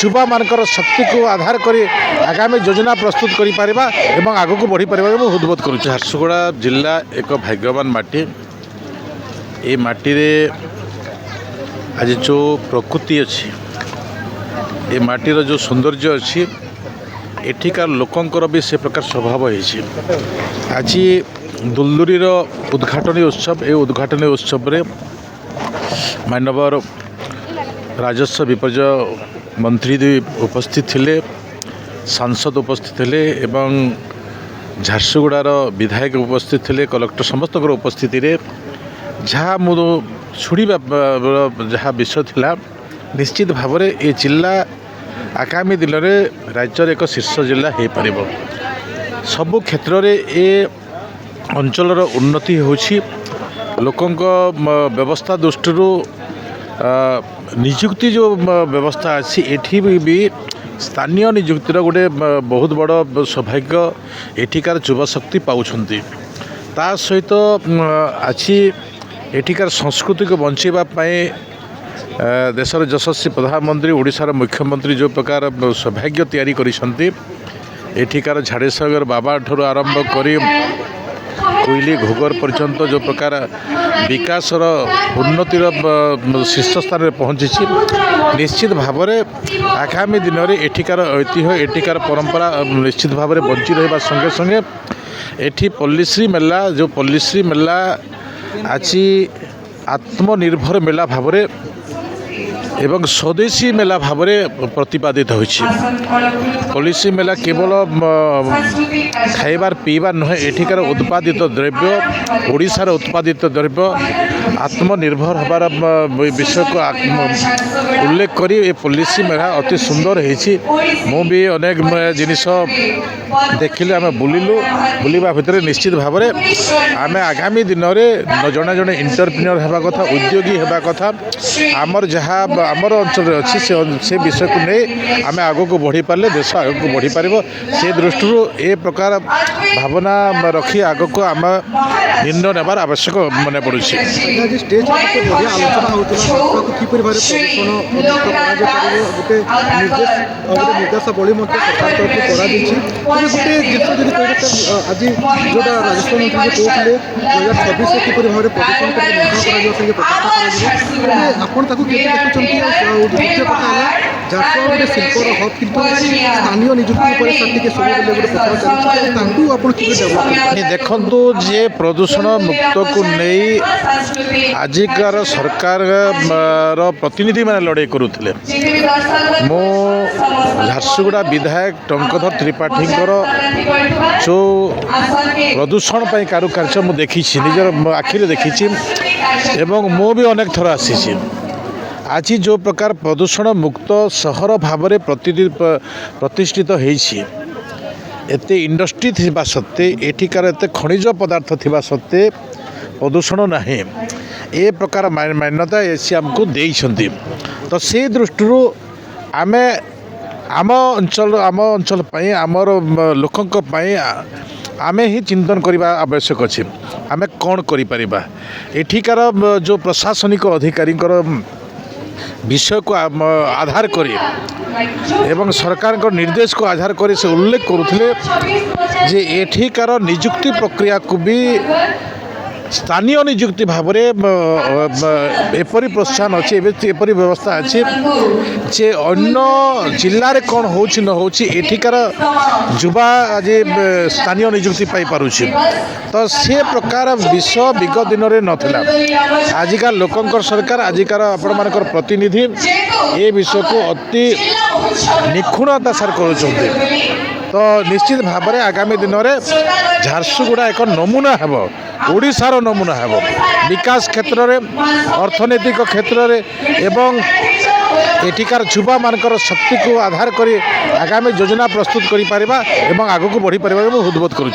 युवा मानकर शक्ति को आधार कर आगामी योजना प्रस्तुत कर आग को बढ़ी पार उद्बोध करुँ। झारसुगुड़ा जिला एक भाग्यवान माटी। ये माटी रे आज जो प्रकृति अच्छी ये माटीर जो सौंदर्य अच्छी एठिकार लोकंकर भी से प्रकार स्वभाव होती। आज दुलदुरी उद्घाटनी उत्सव ये उद्घाटनी उत्सव रे माननीय राजस्व विपर्य मंत्री उपस्थित थिले, सांसद उपस्थित थिले एवं झारसुगुड़ार विधायक उपस्थित थिले, कलेक्टर समस्त उपस्थिति रे जहाँ मु शुणा जहाँ विषय थिला निश्चित भाव में ये जिला आगामी दिन में राज्यर एक शीर्ष जिला हो पार। सबु क्षेत्र में ये अंचलर उन्नति होछि। लोकंक व्यवस्था दृष्टि निजुक्ति जो व्यवस्था अच्छी एठी भी स्थानीय निजुक्तिर गोटे बहुत बड़ सौभाग्य एठिकार युवाशक्ति पाउछंती। ता सहित अच्छी एठिकार संस्कृति को बंचाइवाई देशर यशस्वी प्रधानमंत्री ओडिशार मुख्यमंत्री जो प्रकार सौभाग्य तैयारी करिसंती एठिकार झाड़ेसागर बाबा ठारू आरंभ करी कोइली घोगर पर्यंत जो प्रकार विकासर उन्नतिर शीर्ष स्थान में पहुँची निश्चित भाव में आगामी दिन में एठिकार ऐतिह्य एठिकार परंपरा निश्चित भाव में बंची रहा संगे संगे एठी पल्लीश्री मेला जो पल्लीश्री मेला आज आत्मनिर्भर मेला भाव में एवं स्वदेशी मेला भाव में प्रतिपादित होइछि। पल्लीश्री मेला केवल खाइबार पीबार नुहे एठिकार उत्पादित द्रव्य ओडिशार उत्पादित द्रव्य आत्मनिर्भर हबार विषय को उल्लेख करी ए पल्लीश्री मेला अति सुंदर होइछि। मु भी अनेक जिनिस देखिले आम बुलिलु बुलिबा भितर निश्चित भाव में आम आगामी दिन में जड़े जड़े इंटरप्रिन्योर होगा कथा उद्योगी होगा कथा आमर जहाँ आमर अंचल अच्छी से विषय को नहीं आम आग को बढ़ी पारे देश आग को बढ़ी पार से दृष्टि ए प्रकार भावना रखी आग को आम निर्णय नेबार आवश्यक मन पड़ू। आज जोटा राजस्व मंत्री जो कहते 2026 किपर भाव में प्रदूषण देखुं शिल्पर हब कि स्थानीय निजुक्ति देखु जे प्रदूषण मुक्त को नहीं आजिकार सरकार प्रतिनिधि मैंने लड़ाई करुले। मो झारसुगुड़ा विधायक टंकधर त्रिपाठी जो प्रदूषण पर कारुकार्य मुझे देखी निजर आखिरे देखी एवं मु भी अनेक थर आसी। आज जो प्रकार प्रदूषण मुक्त सहर भाव में प्रतिष्ठित होइछि एते इंडस्ट्री थिबा सत्ते एठिकार एते खनिज पदार्थ थिबा सत्ते प्रदूषण नाही ए प्रकार मान्यता एसी आमको देइछंती। तो से दृष्टि आमे आम अंचल पई आमर लोकंक पई आमे ही चिंतन करबा आवश्यक अछि। आमे कौन करि परिबा एठिकार जो प्रशासनिक अधिकारी विषय को आधार करी एवं सरकार को निर्देश को आधार करी से उल्लेख करुले जे एठिकार निजुक्ति प्रक्रिया को भी स्थानीय निजुक्ति भाव में एपरी प्रोत्साहन अच्छी एपरी व्यवस्था अच्छी जे अन्य जिले में कौन हो न हो एठिकार युवा आज स्थानीय निजुक्ति पाई पारुछि। तो से प्रकार विषय विगत दिन में नथिला। आजिका लोकंकर सरकार आजिकार आपण मानकर प्रतिनिधि ए विषय को अति निखुणता सार करुछन्ते। तो निश्चित भाव में आगामी दिन में झारसुगुड़ा एक नमूना हेब ओडिशार नमूना हेब विकास क्षेत्र में अर्थनैतिक क्षेत्र में एवं एठिकार युवा मानकर शक्ति को आधार कर आगामी योजना प्रस्तुत कर आग को बढ़ी पार उद्बोध करुँ।